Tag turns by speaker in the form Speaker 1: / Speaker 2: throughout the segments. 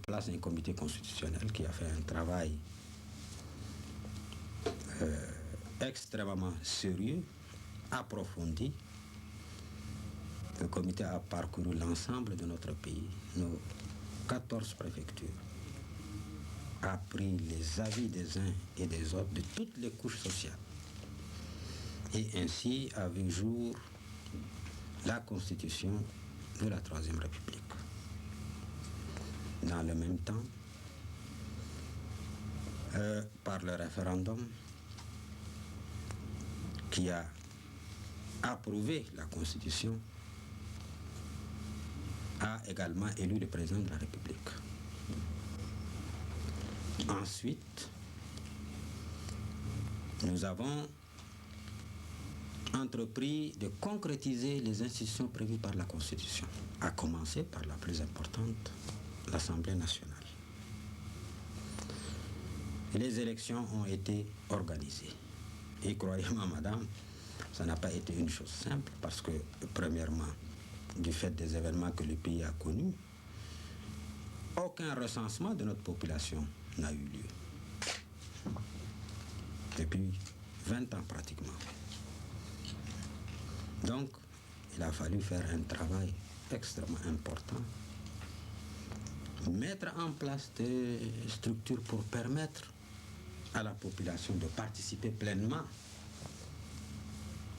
Speaker 1: place un comité constitutionnel qui a fait un travail extrêmement sérieux, approfondi. Le comité a parcouru l'ensemble de notre pays, nos 14 préfectures, a pris les avis des uns et des autres de toutes les couches sociales et ainsi a vu jour la constitution de la Troisième République. Dans le même temps, par le référendum qui a approuvé la constitution, a également élu le président de la République. Ensuite, nous avons entrepris de concrétiser les institutions prévues par la Constitution, à commencer par la plus importante, l'Assemblée nationale. Les élections ont été organisées. Et croyez-moi, madame, ça n'a pas été une chose simple parce que, premièrement, du fait des événements que le pays a connus, aucun recensement de notre population n'a eu lieu. Depuis 20 ans pratiquement. Donc, il a fallu faire un travail extrêmement important, mettre en place des structures pour permettre à la population de participer pleinement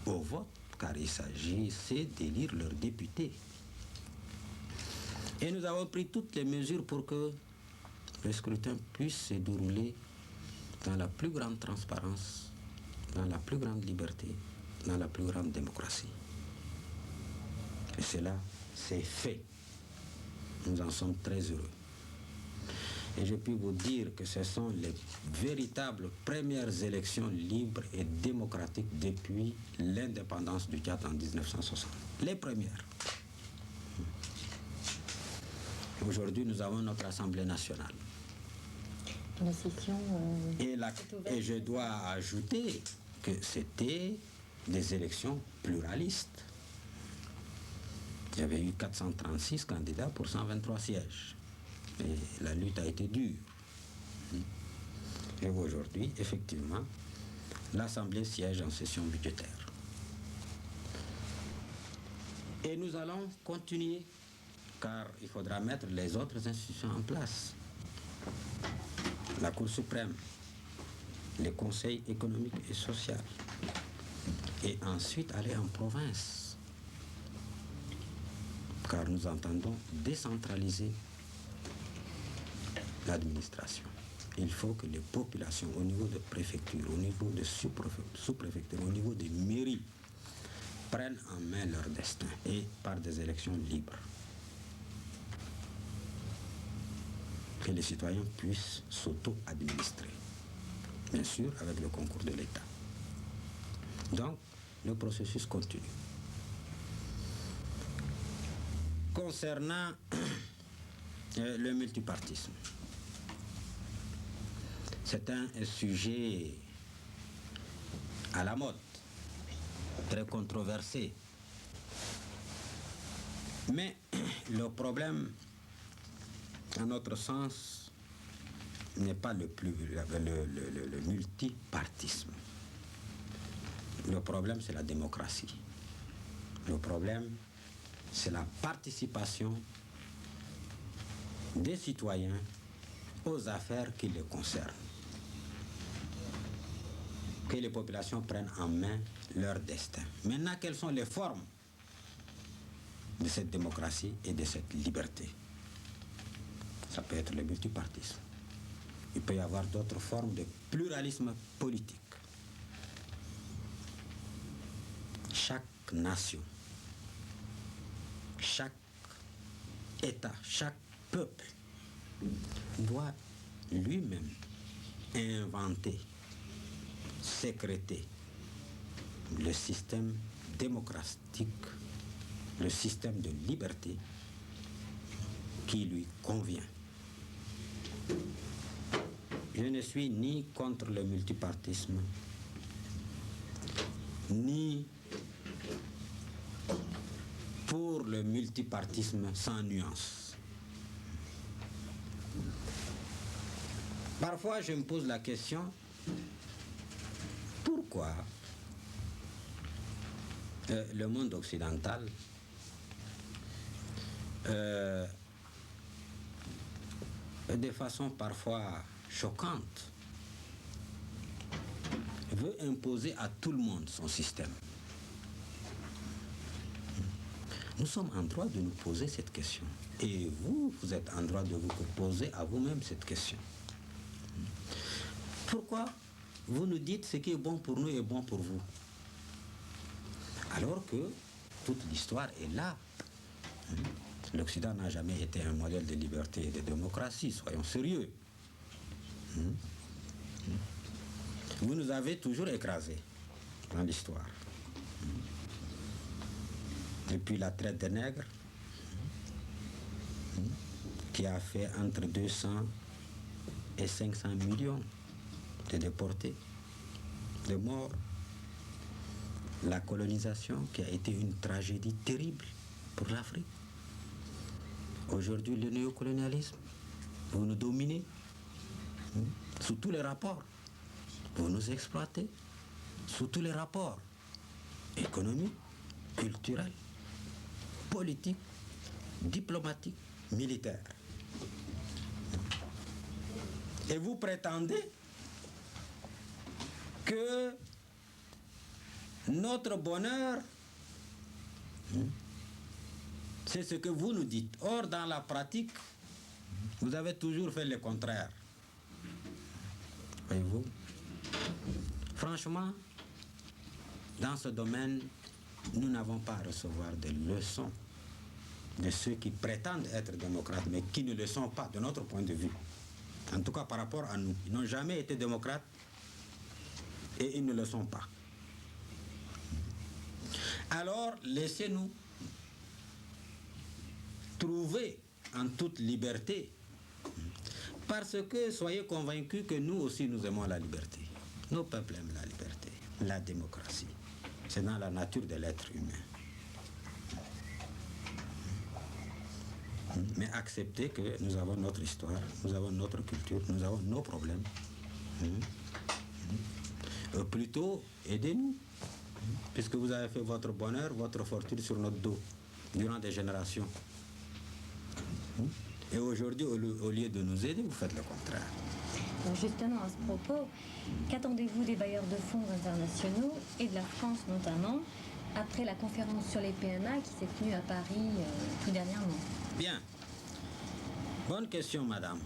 Speaker 1: au vote, car il s'agissait d'élire leurs députés. Et nous avons pris toutes les mesures pour que le scrutin puisse se dérouler dans la plus grande transparence, dans la plus grande liberté, dans la plus grande démocratie. Et cela, c'est fait. Nous en sommes très heureux. Et je puis vous dire que ce sont les véritables premières élections libres et démocratiques depuis l'indépendance du Tchad en 1960. Les premières. Aujourd'hui, nous avons notre Assemblée nationale.
Speaker 2: La session
Speaker 1: et je dois ajouter que c'était des élections pluralistes. Il y avait eu 436 candidats pour 123 sièges. Et la lutte a été dure. Et aujourd'hui, effectivement, l'Assemblée siège en session budgétaire. Et nous allons continuer, car il faudra mettre les autres institutions en place. La Cour suprême, les conseils économiques et sociaux, et ensuite aller en province, car nous entendons décentraliser l'administration. Il faut que les populations au niveau de préfecture, au niveau de sous-préfecture, au niveau des mairies, prennent en main leur destin et par des élections libres. Que les citoyens puissent s'auto-administrer, bien sûr avec le concours de l'État. Donc, le processus continue. Concernant le multipartisme, c'est un sujet à la mode, très controversé. Mais le problème, à notre sens, n'est pas le multipartisme. Le problème, c'est la démocratie. Le problème, c'est la participation des citoyens aux affaires qui les concernent. Que les populations prennent en main leur destin. Maintenant, quelles sont les formes de cette démocratie et de cette liberté? Ça peut être le multipartisme. Il peut y avoir d'autres formes de pluralisme politique. Chaque nation, chaque État, chaque peuple doit lui-même inventer, sécréter le système démocratique, le système de liberté qui lui convient. Je ne suis ni contre le multipartisme, ni pour le multipartisme sans nuance. Parfois, je me pose la question, pourquoi le monde occidental de façon parfois choquante, veut imposer à tout le monde son système. Nous sommes en droit de nous poser cette question. Et vous, vous êtes en droit de vous poser à vous-même cette question. Pourquoi vous nous dites ce qui est bon pour nous est bon pour vous? Alors que toute l'histoire est là. L'Occident n'a jamais été un modèle de liberté et de démocratie, soyons sérieux. Vous nous avez toujours écrasés dans l'histoire. Depuis la traite des nègres, qui a fait entre 200 et 500 millions de déportés, de morts. La colonisation qui a été une tragédie terrible pour l'Afrique. Aujourd'hui, le néocolonialisme, vous nous dominez sous tous les rapports. Vous nous exploitez sous tous les rapports économiques, culturels, politiques, diplomatiques, militaires. Et vous prétendez que notre bonheur, c'est ce que vous nous dites. Or, dans la pratique, vous avez toujours fait le contraire. Voyez-vous? Franchement, dans ce domaine, nous n'avons pas à recevoir des leçons de ceux qui prétendent être démocrates, mais qui ne le sont pas, de notre point de vue. En tout cas, par rapport à nous. Ils n'ont jamais été démocrates et ils ne le sont pas. Alors, laissez-nous trouver en toute liberté, parce que soyez convaincus que nous aussi nous aimons la liberté. Nos peuples aiment la liberté, la démocratie. C'est dans la nature de l'être humain. Mais acceptez que nous avons notre histoire, nous avons notre culture, nous avons nos problèmes. Plutôt, aidez-nous, puisque vous avez fait votre bonheur, votre fortune sur notre dos, durant des générations. Et aujourd'hui, au lieu de nous aider, vous faites le contraire.
Speaker 2: Donc justement, à ce propos, qu'attendez-vous des bailleurs de fonds internationaux et de la France notamment, après la conférence sur les PMA qui s'est tenue à Paris tout dernièrement?
Speaker 1: Bien. Bonne question, madame.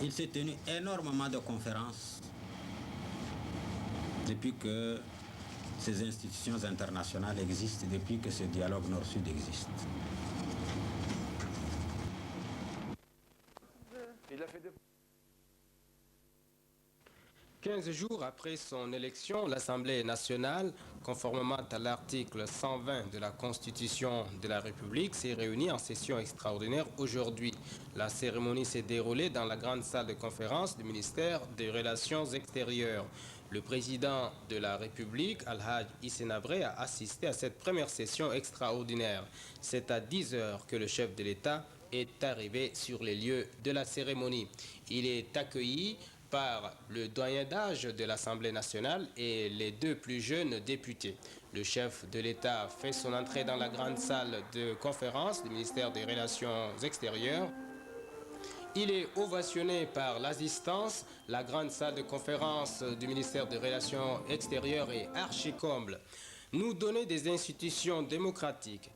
Speaker 1: Il s'est tenu énormément de conférences depuis que ces institutions internationales existent, depuis que ce dialogue Nord-Sud existe.
Speaker 3: Il a fait 15 jours après son élection, l'Assemblée nationale, conformément à l'article 120 de la Constitution de la République, s'est réunie en session extraordinaire aujourd'hui. La cérémonie s'est déroulée dans la grande salle de conférence du ministère des Relations extérieures. Le président de la République, Al-Hajj Hissène Habré, a assisté à cette première session extraordinaire. C'est à 10 heures que le chef de l'État est arrivé sur les lieux de la cérémonie. Il est accueilli par le doyen d'âge de l'Assemblée nationale et les deux plus jeunes députés. Le chef de l'État fait son entrée dans la grande salle de conférence du ministère des Relations extérieures. Il est ovationné par l'assistance. La grande salle de conférence du ministère des Relations extérieures est archi-comble. Nous donner des institutions démocratiques,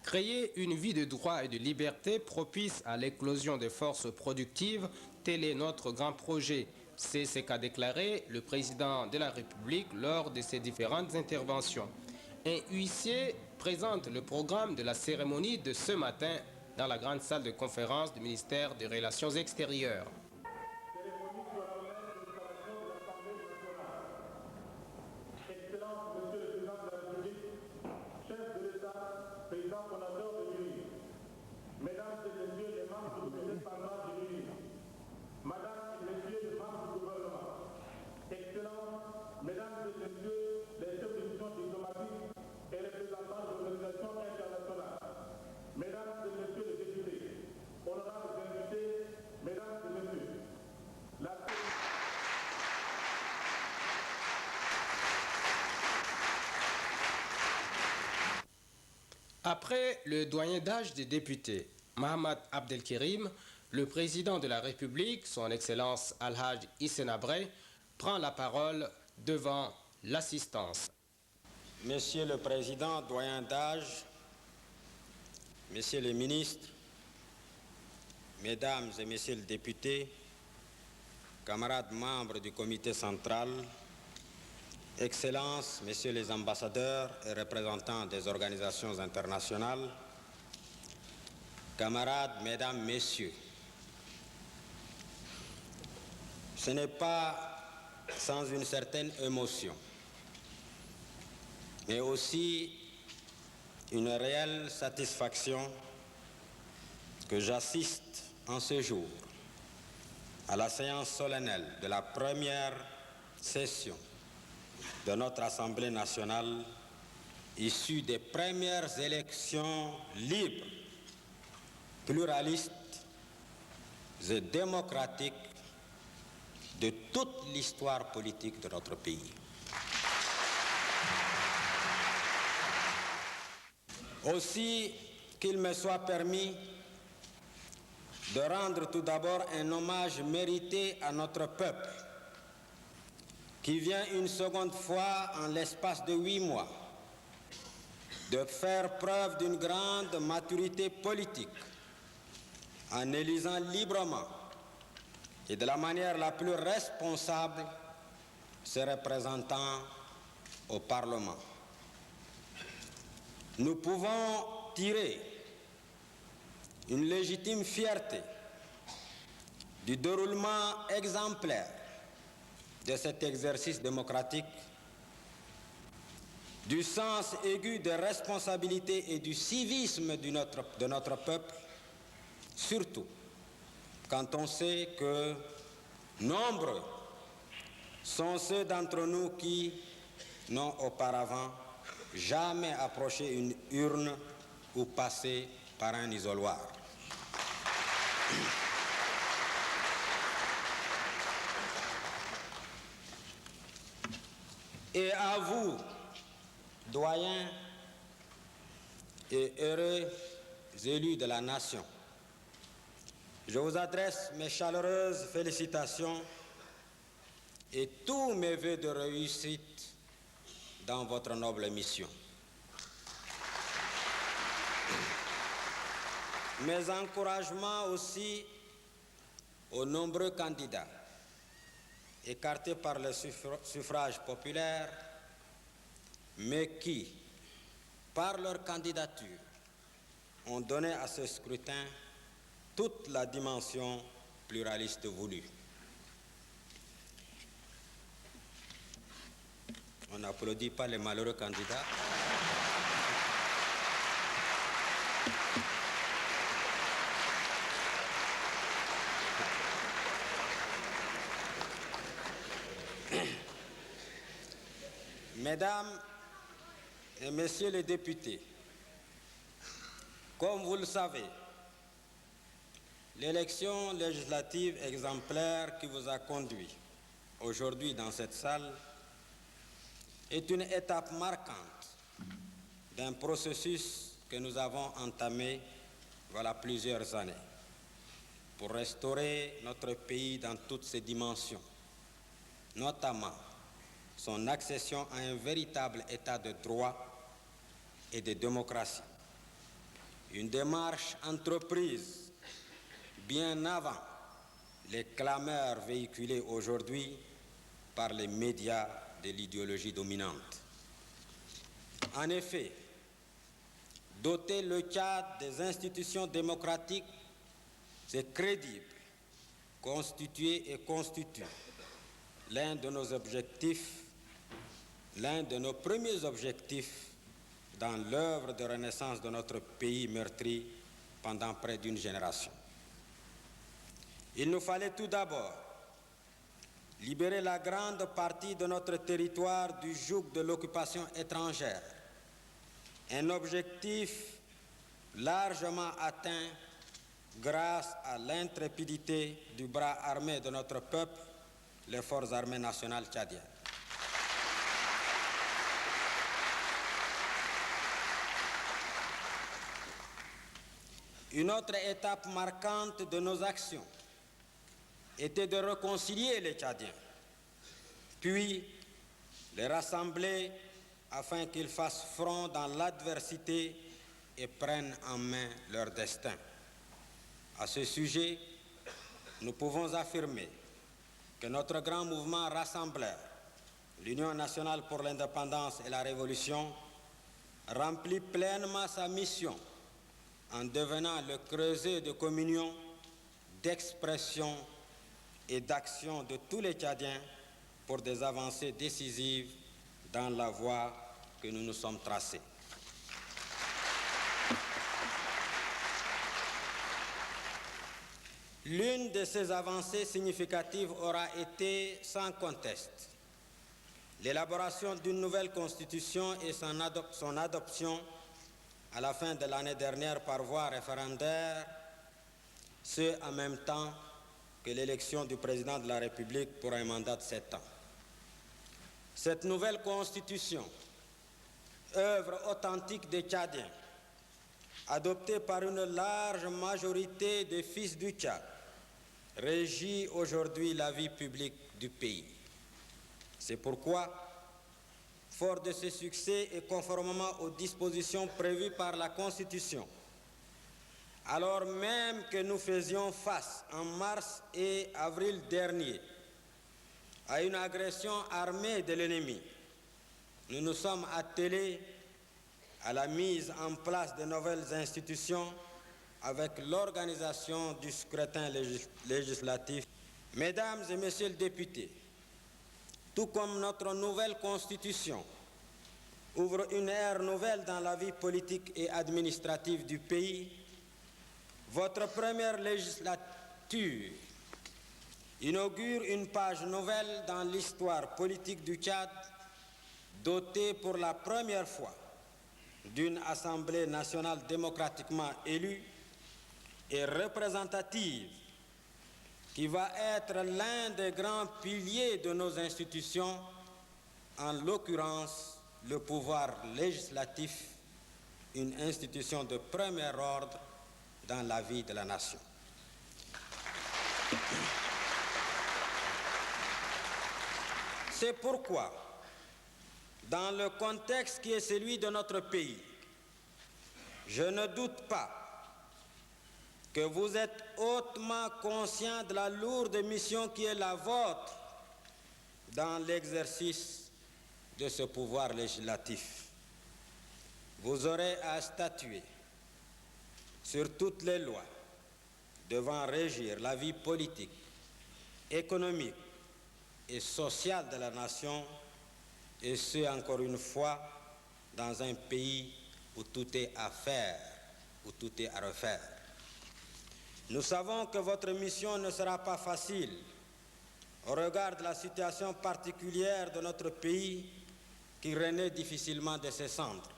Speaker 3: créer une vie de droit et de liberté propice à l'éclosion des forces productives, tel est notre grand projet. C'est ce qu'a déclaré le président de la République lors de ses différentes interventions. Un huissier présente le programme de la cérémonie de ce matin dans la grande salle de conférence du ministère des Relations extérieures.
Speaker 4: Mesdames et messieurs les députés, honorables invités, mesdames et messieurs,
Speaker 3: Après le doyen d'âge des députés, Mohamed Abdelkerim, le président de la République, son Excellence Al-Hajj Hissène Habré, prend la parole devant l'assistance.
Speaker 4: Monsieur le Président, doyen d'âge, Messieurs les ministres, Mesdames et Messieurs les députés, camarades membres du comité central, Excellences, Messieurs les ambassadeurs et représentants des organisations internationales, camarades, Mesdames, Messieurs, ce n'est pas sans une certaine émotion, mais aussi une réelle satisfaction que j'assiste en ce jour à la séance solennelle de la première session de notre Assemblée nationale issue des premières élections libres, pluralistes et démocratiques de toute l'histoire politique de notre pays. Aussi qu'il me soit permis de rendre tout d'abord un hommage mérité à notre peuple, qui vient une seconde fois en l'espace de 8 mois de faire preuve d'une grande maturité politique en élisant librement et de la manière la plus responsable ses représentants au Parlement. Nous pouvons tirer une légitime fierté du déroulement exemplaire de cet exercice démocratique, du sens aigu de responsabilité et du civisme de notre peuple, surtout quand on sait que nombreux sont ceux d'entre nous qui n'ont auparavant jamais approché une urne ou passé par un isoloir. Et à vous, doyens et heureux élus de la nation, je vous adresse mes chaleureuses félicitations et tous mes vœux de réussite dans votre noble mission. Mes encouragements aussi aux nombreux candidats écartés par le suffrage populaire, mais qui, par leur candidature, ont donné à ce scrutin toute la dimension pluraliste voulue. On n'applaudit pas les malheureux candidats. Mesdames et Messieurs les députés, comme vous le savez, l'élection législative exemplaire qui vous a conduit aujourd'hui dans cette salle est une étape marquante d'un processus que nous avons entamé voilà plusieurs années pour restaurer notre pays dans toutes ses dimensions, notamment son accession à un véritable état de droit et de démocratie. Une démarche entreprise bien avant les clameurs véhiculées aujourd'hui par les médias de l'idéologie dominante. En effet, doter le Tchad des institutions démocratiques, c'est crédible, constituer et constitue l'un de nos objectifs, l'un de nos premiers objectifs dans l'œuvre de renaissance de notre pays meurtri pendant près d'une génération. Il nous fallait tout d'abord libérer la grande partie de notre territoire du joug de l'occupation étrangère, un objectif largement atteint grâce à l'intrépidité du bras armé de notre peuple, les forces armées nationales tchadiennes. Une autre étape marquante de nos actions était de réconcilier les Tchadiens, puis les rassembler afin qu'ils fassent front dans l'adversité et prennent en main leur destin. À ce sujet, nous pouvons affirmer que notre grand mouvement rassembleur, l'Union nationale pour l'indépendance et la révolution, remplit pleinement sa mission en devenant le creuset de communion, d'expression et d'action de tous les Tchadiens pour des avancées décisives dans la voie que nous nous sommes tracée. L'une de ces avancées significatives aura été, sans conteste, l'élaboration d'une nouvelle constitution et son adoption à la fin de l'année dernière par voie référendaire, ce en même temps que l'élection du président de la République pour un mandat de 7 ans. Cette nouvelle constitution, œuvre authentique des Tchadiens, adoptée par une large majorité des fils du Tchad, régit aujourd'hui la vie publique du pays. C'est pourquoi, fort de ce succès et conformément aux dispositions prévues par la Constitution, alors même que nous faisions face en mars et avril dernier à une agression armée de l'ennemi, nous nous sommes attelés à la mise en place de nouvelles institutions avec l'organisation du scrutin législatif. Mesdames et Messieurs les députés, tout comme notre nouvelle Constitution ouvre une ère nouvelle dans la vie politique et administrative du pays, votre première législature inaugure une page nouvelle dans l'histoire politique du Tchad, dotée pour la première fois d'une Assemblée nationale démocratiquement élue et représentative qui va être l'un des grands piliers de nos institutions, en l'occurrence le pouvoir législatif, une institution de premier ordre dans la vie de la nation. C'est pourquoi, dans le contexte qui est celui de notre pays, je ne doute pas que vous êtes hautement conscient de la lourde mission qui est la vôtre dans l'exercice de ce pouvoir législatif. Vous aurez à statuer sur toutes les lois devant régir la vie politique, économique et sociale de la nation, et ce, encore une fois, dans un pays où tout est à faire, où tout est à refaire. Nous savons que votre mission ne sera pas facile au regard de la situation particulière de notre pays qui renaît difficilement de ses cendres.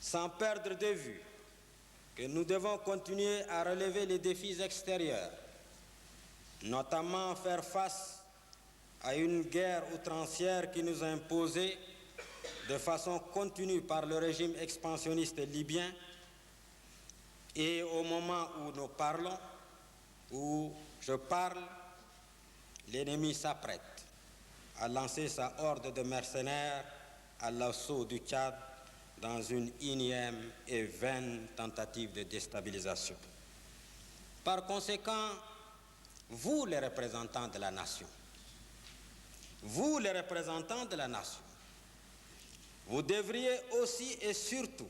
Speaker 4: Sans perdre de vue que nous devons continuer à relever les défis extérieurs, notamment faire face à une guerre outrancière qui nous a imposé de façon continue par le régime expansionniste libyen, et au moment où nous parlons, où je parle, l'ennemi s'apprête à lancer sa horde de mercenaires à l'assaut du Tchad dans une énième et vaine tentative de déstabilisation. Par conséquent, vous les représentants de la nation, vous les représentants de la nation, vous devriez aussi et surtout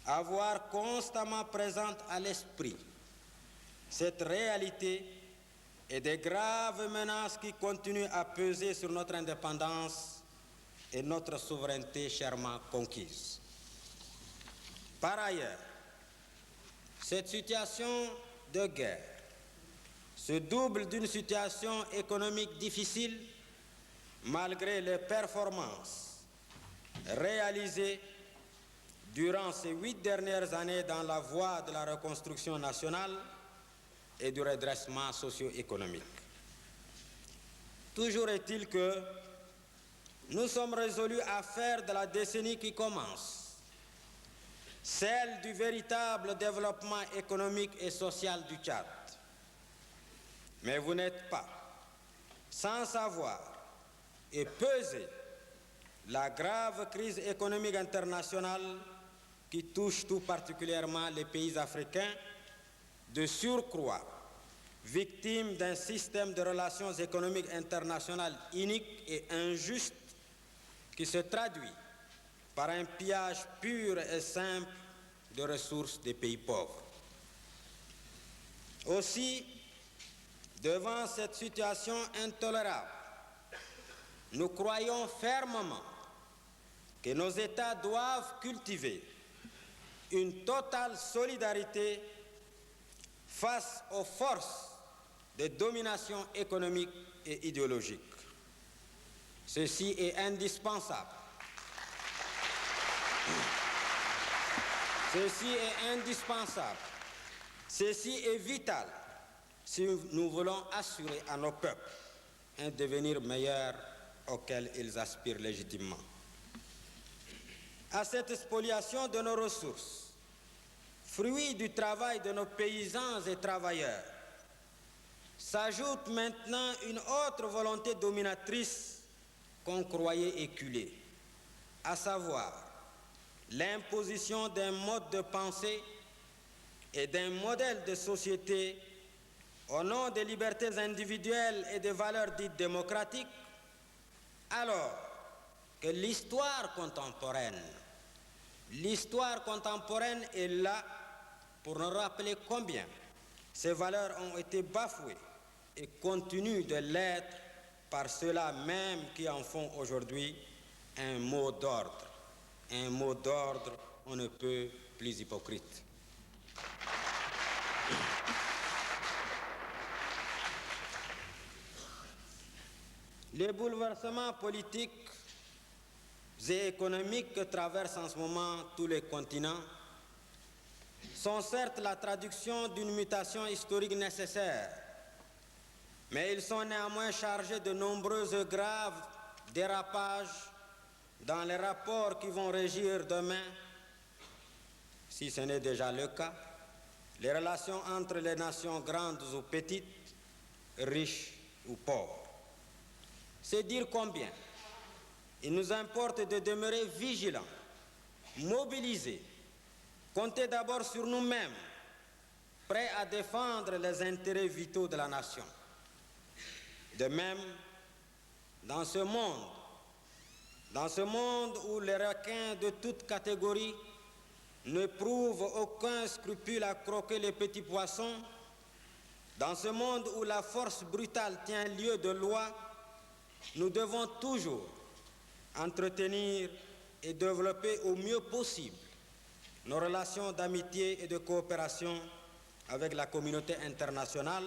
Speaker 4: avoir constamment présente à l'esprit cette réalité et des graves menaces qui continuent à peser sur notre indépendance et notre souveraineté chèrement conquise. Par ailleurs, cette situation de guerre se double d'une situation économique difficile malgré les performances réalisées durant ces 8 dernières années dans la voie de la reconstruction nationale et du redressement socio-économique. Toujours est-il que nous sommes résolus à faire de la décennie qui commence celle du véritable développement économique et social du Tchad. Mais vous n'êtes pas sans savoir et peser la grave crise économique internationale qui touche tout particulièrement les pays africains, de surcroît victimes d'un système de relations économiques internationales inique et injuste qui se traduit par un pillage pur et simple de ressources des pays pauvres. Aussi, devant cette situation intolérable, nous croyons fermement que nos États doivent cultiver une totale solidarité face aux forces de domination économique et idéologique. Ceci est indispensable. Ceci est indispensable. Ceci est vital si nous voulons assurer à nos peuples un devenir meilleur auquel ils aspirent légitimement. À cette spoliation de nos ressources, fruit du travail de nos paysans et travailleurs, s'ajoute maintenant une autre volonté dominatrice qu'on croyait éculée, à savoir l'imposition d'un mode de pensée et d'un modèle de société au nom des libertés individuelles et des valeurs dites démocratiques, alors que l'histoire contemporaine est là pour nous rappeler combien ces valeurs ont été bafouées et continuent de l'être par ceux-là même qui en font aujourd'hui un mot d'ordre. Un mot d'ordre, on ne peut plus hypocrite. Les bouleversements politiques et économiques que traversent en ce moment tous les continents sont certes la traduction d'une mutation historique nécessaire, mais ils sont néanmoins chargés de nombreux et graves dérapages dans les rapports qui vont régir demain, si ce n'est déjà le cas, les relations entre les nations grandes ou petites, riches ou pauvres. C'est dire combien il nous importe de demeurer vigilants, mobilisés, compter d'abord sur nous-mêmes, prêts à défendre les intérêts vitaux de la nation. De même, dans ce monde où les requins de toutes catégories n'éprouvent aucun scrupule à croquer les petits poissons, dans ce monde où la force brutale tient lieu de loi, nous devons toujours entretenir et développer au mieux possible nos relations d'amitié et de coopération avec la communauté internationale,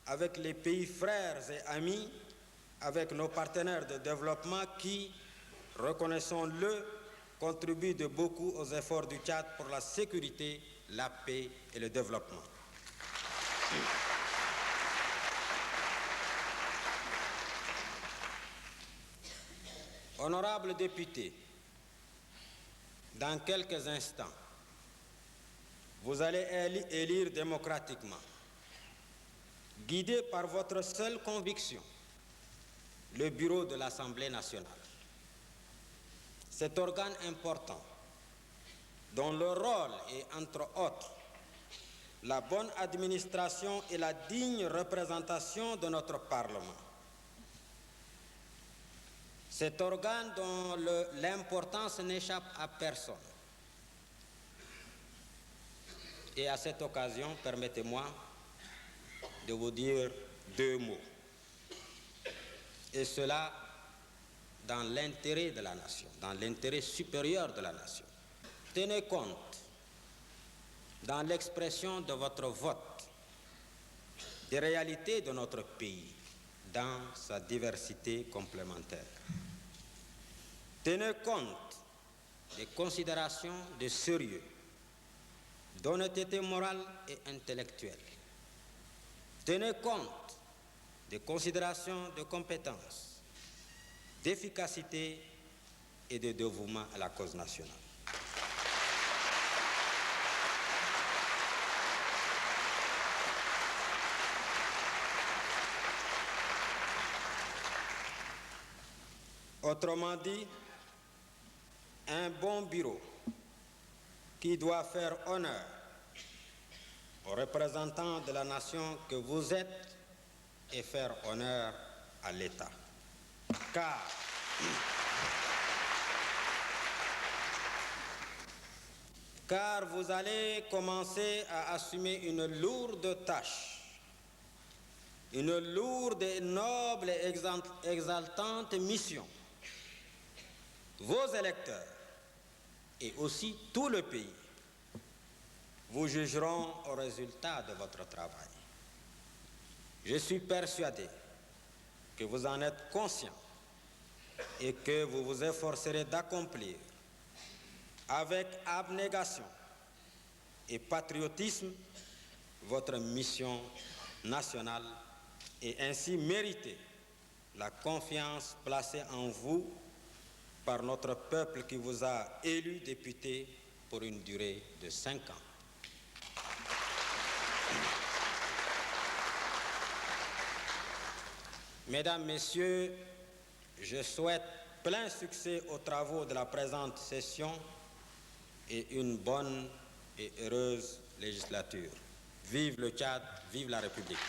Speaker 4: avec les pays frères et amis, avec nos partenaires de développement qui, reconnaissons-le, contribuent de beaucoup aux efforts du Tchad pour la sécurité, la paix et le développement. Honorables députés, dans quelques instants, vous allez élire démocratiquement, guidé par votre seule conviction, le bureau de l'Assemblée nationale. Cet organe important, dont le rôle est, entre autres, la bonne administration et la digne représentation de notre Parlement. Cet organe dont l'importance n'échappe à personne. Et à cette occasion, permettez-moi de vous dire deux mots. Et cela dans l'intérêt de la nation, dans l'intérêt supérieur de la nation. Tenez compte, dans l'expression de votre vote, des réalités de notre pays, dans sa diversité complémentaire. Tenez compte des considérations de sérieux, d'honnêteté morale et intellectuelle. Tenez compte des considérations de compétence, d'efficacité et de dévouement à la cause nationale. Autrement dit, un bon bureau qui doit faire honneur aux représentants de la nation que vous êtes et faire honneur à l'État. Car vous allez commencer à assumer une lourde tâche, une lourde et noble et exaltante mission. Vos électeurs et aussi tout le pays vous jugeront au résultat de votre travail. Je suis persuadé que vous en êtes conscient et que vous vous efforcerez d'accomplir avec abnégation et patriotisme votre mission nationale et ainsi mériter la confiance placée en vous par notre peuple qui vous a élu député pour une durée de 5 ans. Mesdames, Messieurs, je souhaite plein succès aux travaux de la présente session et une bonne et heureuse législature. Vive le Tchad, vive la République.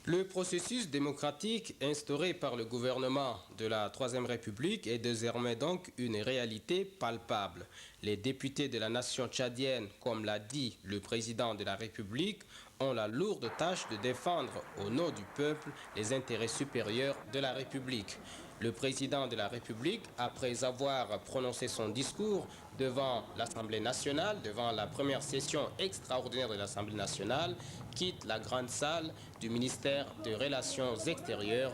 Speaker 3: Le processus démocratique instauré par le gouvernement de la Troisième République est désormais donc une réalité palpable. Les députés de la nation tchadienne, comme l'a dit le président de la République, ont la lourde tâche de défendre au nom du peuple les intérêts supérieurs de la République. Le président de la République, après avoir prononcé son discours devant l'Assemblée nationale, devant la première session extraordinaire de l'Assemblée nationale, quitte la grande salle du ministère des Relations extérieures.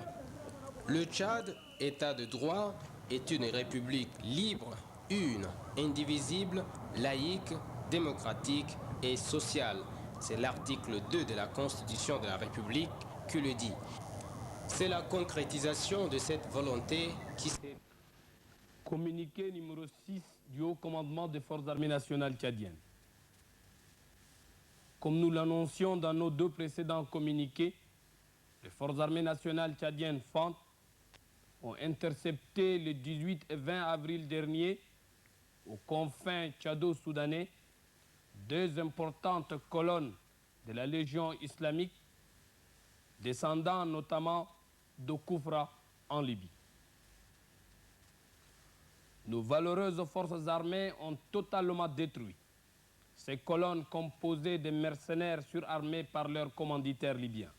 Speaker 3: Le Tchad, État de droit, est une république libre, une, indivisible, laïque, démocratique et sociale. C'est l'article 2 de la Constitution de la République qui le dit. C'est la concrétisation de cette volonté qui s'est...
Speaker 5: Communiqué numéro 6 du Haut Commandement des Forces armées nationales tchadiennes. Comme nous l'annoncions dans nos 2 précédents communiqués, les Forces armées nationales tchadiennes FANT ont intercepté le 18 et 20 avril dernier, aux confins tchado-soudanais, 2 importantes colonnes de la Légion islamique, descendant notamment de Koufra en Libye. Nos valeureuses forces armées ont totalement détruit ces colonnes composées de mercenaires surarmés par leurs commanditaires libyens.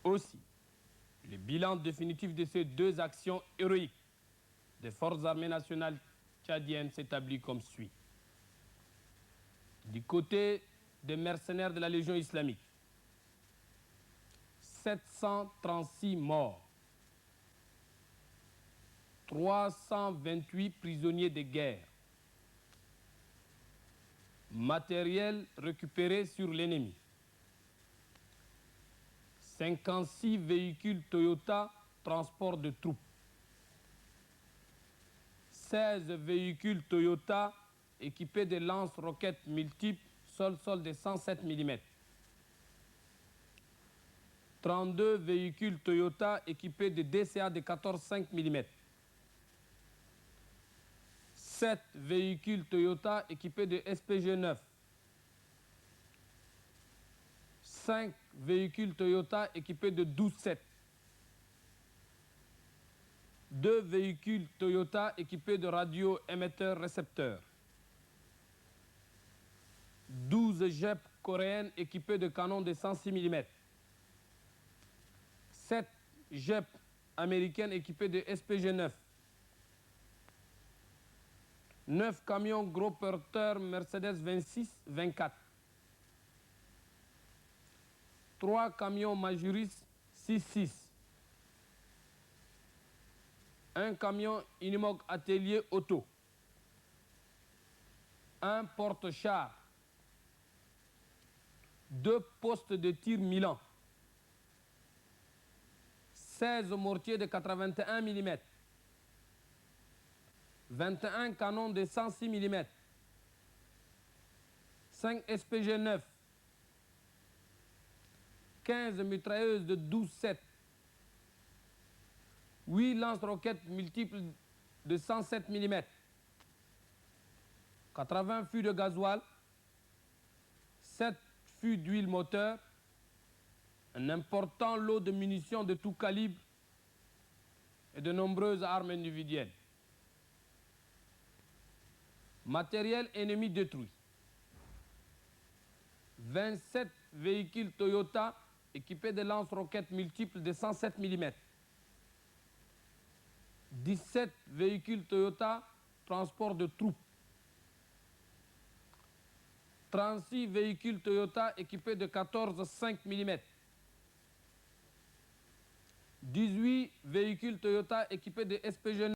Speaker 5: Aussi, le bilan définitif de ces 2 actions héroïques des forces armées nationales tchadiennes s'établit comme suit. Du côté des mercenaires de la Légion islamique, 736 morts, 328 prisonniers de guerre, matériel récupéré sur l'ennemi, 56 véhicules Toyota transport de troupes, 16 véhicules Toyota équipés de lance-roquettes multiples sol-sol de 107 mm, 32 véhicules Toyota équipés de DCA de 14,5 mm, 7 véhicules Toyota équipés de SPG-9, 5 véhicules Toyota équipés de 12,7, 2 véhicules Toyota équipés de radio-émetteurs-récepteurs, 12 JEP coréennes équipées de canons de 106 mm, 7 JEP américaines équipées de SPG-9, 9 camions gros porteurs Mercedes 26-24, 3 camions Majuris 6-6, un camion Unimog Atelier Auto, un porte-char, 2 postes de tir Milan, 16 mortiers de 81 mm, 21 canons de 106 mm, 5 SPG-9, 15 mitrailleuses de 12-7, 8 lance-roquettes multiples de 107 mm, 80 fûts de gasoil, 7 fûts d'huile moteur, un important lot de munitions de tout calibre et de nombreuses armes individuelles. Matériel ennemi détruit. 27 véhicules Toyota équipés de lance-roquettes multiples de 107 mm. 17 véhicules Toyota transport de troupes. 36 véhicules Toyota équipés de 14,5 mm. 18 véhicules Toyota équipés de SPG